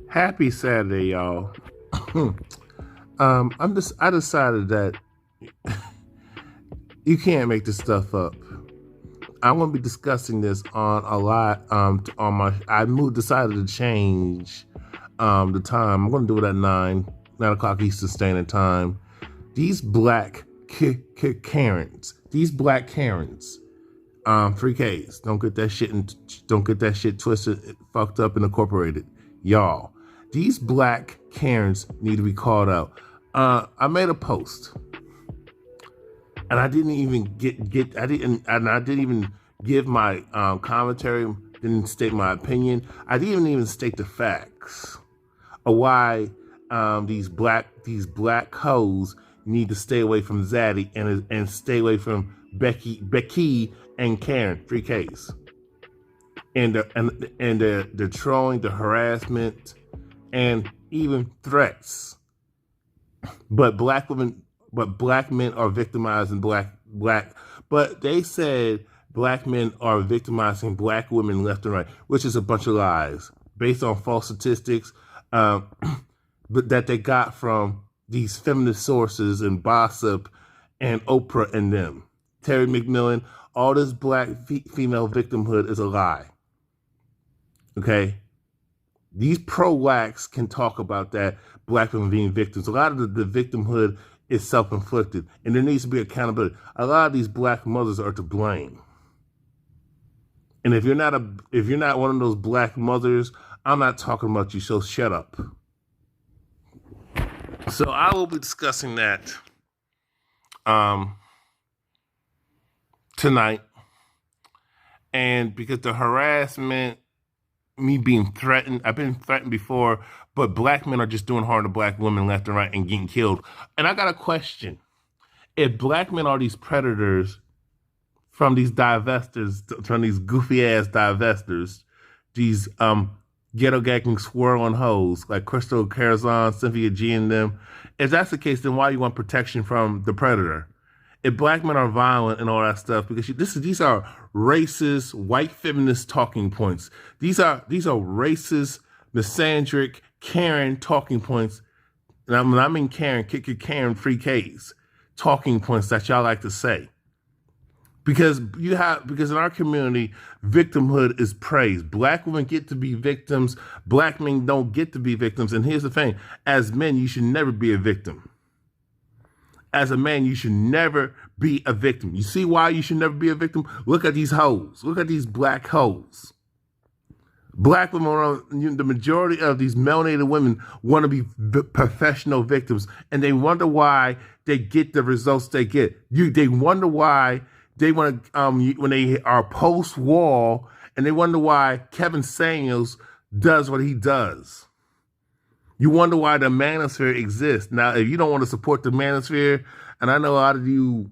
Happy Saturday, y'all. I decided that you can't make this stuff up. I'm gonna be discussing this on a lot. On my, decided to change the time. I'm gonna do it at 9 o'clock Eastern Standard Time. These black Karens, these black Karens, 3Ks. Don't get that shit twisted, fucked up, and incorporated, y'all. These black Karens need to be called out. I made a post, and I didn't even I didn't even give my commentary. Didn't state my opinion. I didn't even state the facts of why these black hoes need to stay away from Zaddy and stay away from Becky and Karen, 3Ks, and the trolling, the harassment, and even threats. But black men are victimized and but they said black men are victimizing black women left and right, which is a bunch of lies based on false statistics but that they got from these feminist sources and Gossip and Oprah and them. Terry McMillan, all this black female victimhood is a lie. Okay? These pro-blacks can talk about that, black women being victims. A lot of the victimhood is self-inflicted, and there needs to be accountability. A lot of these black mothers are to blame. And if you're not one of those black mothers, I'm not talking about you, so shut up. So I will be discussing that tonight. And because the harassment, me being threatened, I've been threatened before, but black men are just doing harm to black women left and right and getting killed. And I got a question. If black men are these predators from these divestors, from these goofy ass divestors, these ghetto gagging swirling hoes like Crystal Carazon, Cynthia G and them, if that's the case, then why you want protection from the predator? If black men are violent and all that stuff, because these are racist, white feminist talking points. These are racist, misandric, Karen talking points. And I mean Karen, Karen, 3Ks talking points that y'all like to say. Because in our community, victimhood is praised. Black women get to be victims. Black men don't get to be victims. And here's the thing: as men, you should never be a victim. As a man, you should never be a victim. You see why you should never be a victim? Look at these hoes. Look at these black hoes. Black women, the majority of these melanated women want to be professional victims, and they wonder why they get the results they get. They wonder why they want to, when they are post-war, and they wonder why Kevin Samuels does what he does. You wonder why the manosphere exists. Now, if you don't want to support the manosphere, and I know a lot of you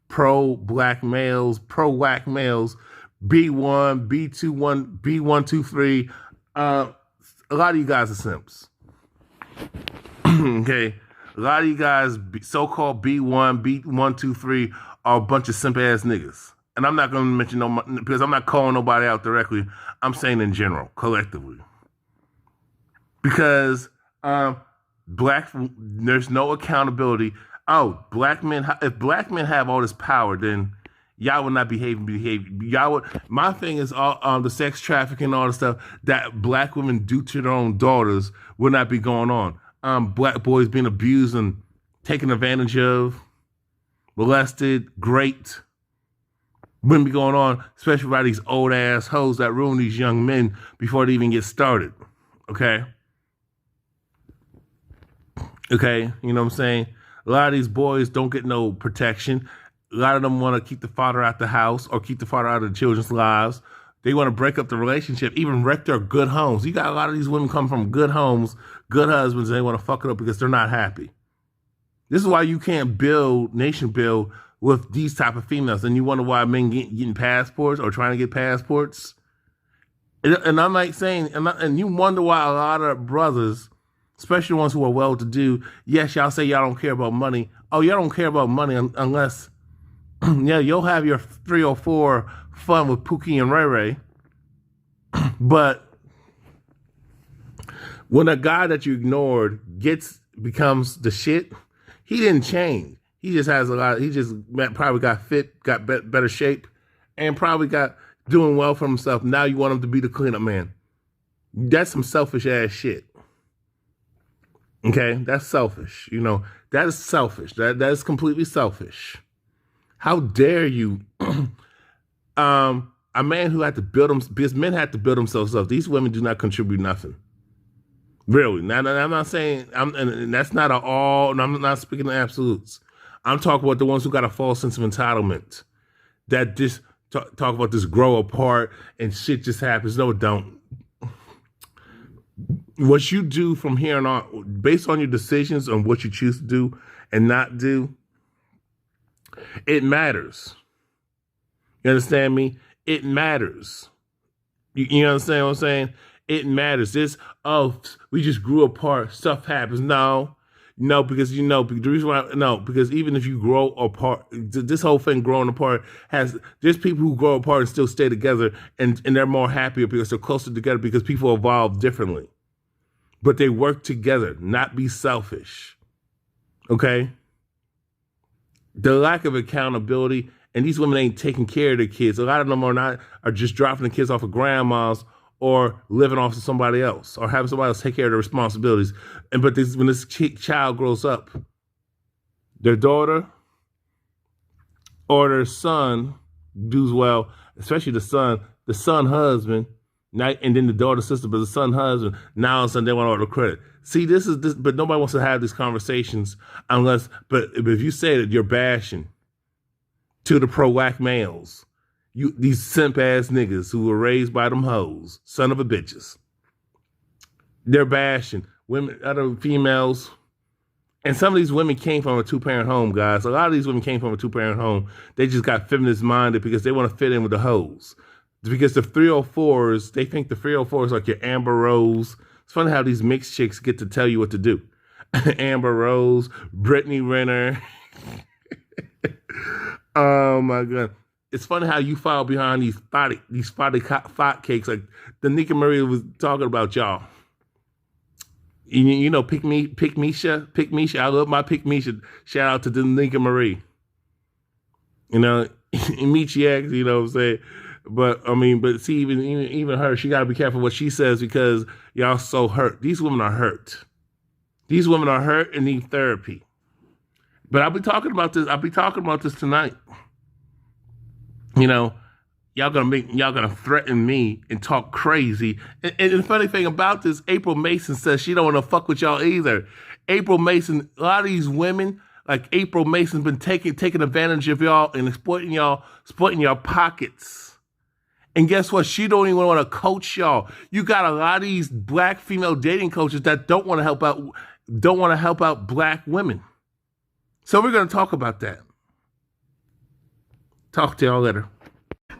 pro-black males, pro-whack males, B1, B21, B123, a lot of you guys are simps. Okay? A lot of you guys, so-called B1, B123, are a bunch of simp-ass niggas. And I'm not going to mention because I'm not calling nobody out directly. I'm saying in general, collectively. Because there's no accountability. Oh, if black men have all this power, then y'all would not behave. Y'all would. My thing is all the sex trafficking and all the stuff that black women do to their own daughters would not be going on. Black boys being abused and taken advantage of, molested, raped, wouldn't be going on, especially by these old ass hoes that ruin these young men before they even get started. Okay? Okay, you know what I'm saying? A lot of these boys don't get no protection. A lot of them want to keep the father out the house or keep the father out of the children's lives. They want to break up the relationship, even wreck their good homes. You got a lot of these women come from good homes, good husbands, and they want to fuck it up because they're not happy. This is why you can't nation build with these type of females. And you wonder why men getting passports or trying to get passports. And I'm like saying, and you wonder why a lot of brothers, especially ones who are well-to-do, yes, y'all say y'all don't care about money. Oh, y'all don't care about money unless, yeah, you'll have your 304 fun with Pookie and Ray Ray. But When a guy that you ignored becomes the shit, he didn't change. He just has a lot. He just probably got fit, got better shape, and probably got doing well for himself. Now you want him to be the cleanup man. That's some selfish ass shit. Okay, that's selfish. You know, that is selfish. That is completely selfish. How dare you? A man who had to build them, because men had to build themselves up. These women do not contribute nothing. Really. Now, I'm not saying, and that's not all, and I'm not speaking in absolutes. I'm talking about the ones who got a false sense of entitlement. That just talk about this grow apart and shit just happens. No, it don't. What you do from here on out, based on your decisions on what you choose to do and not do, it matters. You understand me? It matters. You understand what I'm saying? It matters. We just grew apart. Stuff happens. No, because the reason why, because even if you grow apart, this whole thing growing apart there's people who grow apart and still stay together and they're more happier because they're closer together because people evolve differently. But they work together, not be selfish. Okay? The lack of accountability, and these women ain't taking care of their kids. A lot of them are just dropping the kids off of grandma's or living off of somebody else or having somebody else take care of their responsibilities. But when this child grows up, their daughter or their son does well, especially the son husband, and then the daughter sister, but the son husband, now all of a sudden they want all the credit. See, this, but nobody wants to have these conversations but if you say that you're bashing to the pro-black males, these simp ass niggas who were raised by them hoes, son of a bitches, they're bashing women, other females. And some of these women came from a 2-parent home, guys. A lot of these women came from a 2-parent home. They just got feminist minded because they want to fit in with the hoes. Because the 304s, they think the 304s like your Amber Rose. It's funny how these mixed chicks get to tell you what to do. Amber Rose, Brittany Renner. Oh my God. It's funny how you fall behind these spotty fat cakes. Like the Nika Marie was talking about, y'all. You know, Pick Misha. I love my Pick Misha. Shout out to the Nika Marie. You know, Michiak, you know what I'm saying? But see, even her, she got to be careful what she says because y'all so hurt. These women are hurt. These women are hurt and need therapy. But I'll be talking about this tonight. You know, y'all gonna threaten me and talk crazy. And the funny thing about this, April Mason says she don't want to fuck with y'all either. April Mason, a lot of these women, like April Mason's been taking advantage of y'all and exploiting your pockets. And guess what? She don't even want to coach y'all. You got a lot of these black female dating coaches that don't want to help out black women. So we're going to talk about that. Talk to y'all later.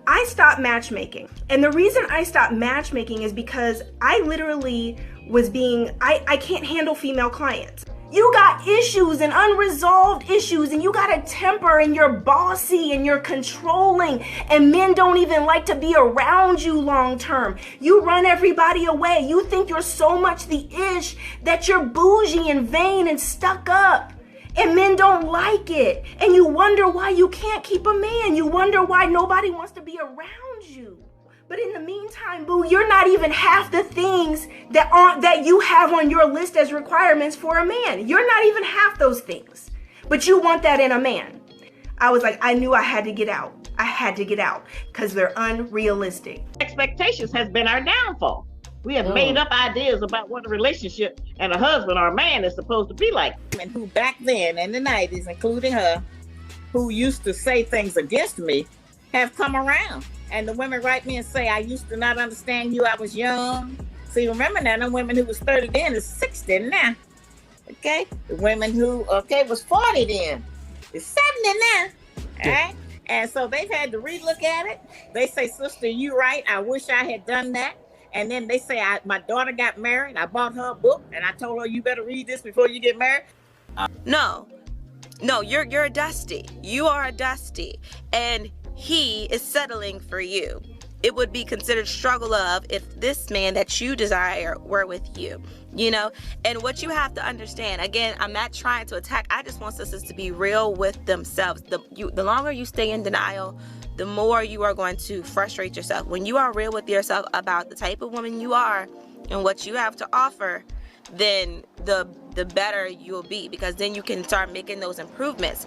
I stopped matchmaking. And the reason I stopped matchmaking is because I literally I can't handle female clients. You got issues and unresolved issues, and you got a temper, and you're bossy and you're controlling, and men don't even like to be around you long term. You run everybody away. You think you're so much the ish that you're bougie and vain and stuck up. And men don't like it. And you wonder why you can't keep a man. You wonder why nobody wants to be around you. But in the meantime, boo, you're not even half the things that you have on your list as requirements for a man. You're not even half those things. But you want that in a man. I was like, I knew I had to get out. I had to get out because they're unrealistic. Expectations has been our downfall. We have made up ideas about what a relationship and a husband or a man is supposed to be like. And who back then in the 90s, including her, who used to say things against me, have come around. And the women write me and say, I used to not understand you, I was young. See, remember now, the women who was 30 then is 60 now. Okay? The women who, was 40 then is 70 now. All right? And so they've had to relook at it. They say, sister, you right. I wish I had done that. And then they say, my daughter got married. I bought her a book and I told her, you better read this before you get married. No, you're a Dusty. You are a Dusty. And he is settling for you. it would be considered struggle of if this man that you desire were with you, you know. And what you have to understand, again, I'm not trying to attack, I just want sisters to be real with themselves. The longer you stay in denial, the more you are going to frustrate yourself. When you are real with yourself about the type of woman you are and what you have to offer, then the better you'll be, because then you can start making those improvements.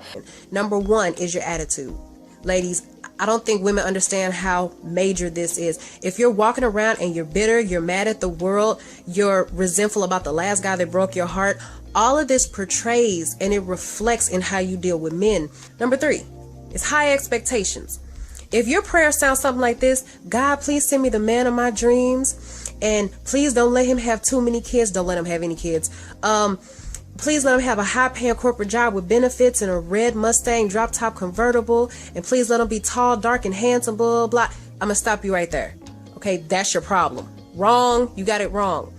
Number one is your attitude. Ladies, I don't think women understand how major this is. If you're walking around and you're bitter, you're mad at the world, you're resentful about the last guy that broke your heart, all of this portrays and it reflects in how you deal with men. Number three is high expectations. If your prayer sounds something like this: God, please send me the man of my dreams, and please don't let him have too many kids. Don't let him have any kids. Please let him have a high-paying corporate job with benefits and a red Mustang drop-top convertible. And please let him be tall, dark, and handsome, blah, blah. I'm going to stop you right there. Okay, that's your problem. Wrong. You got it wrong.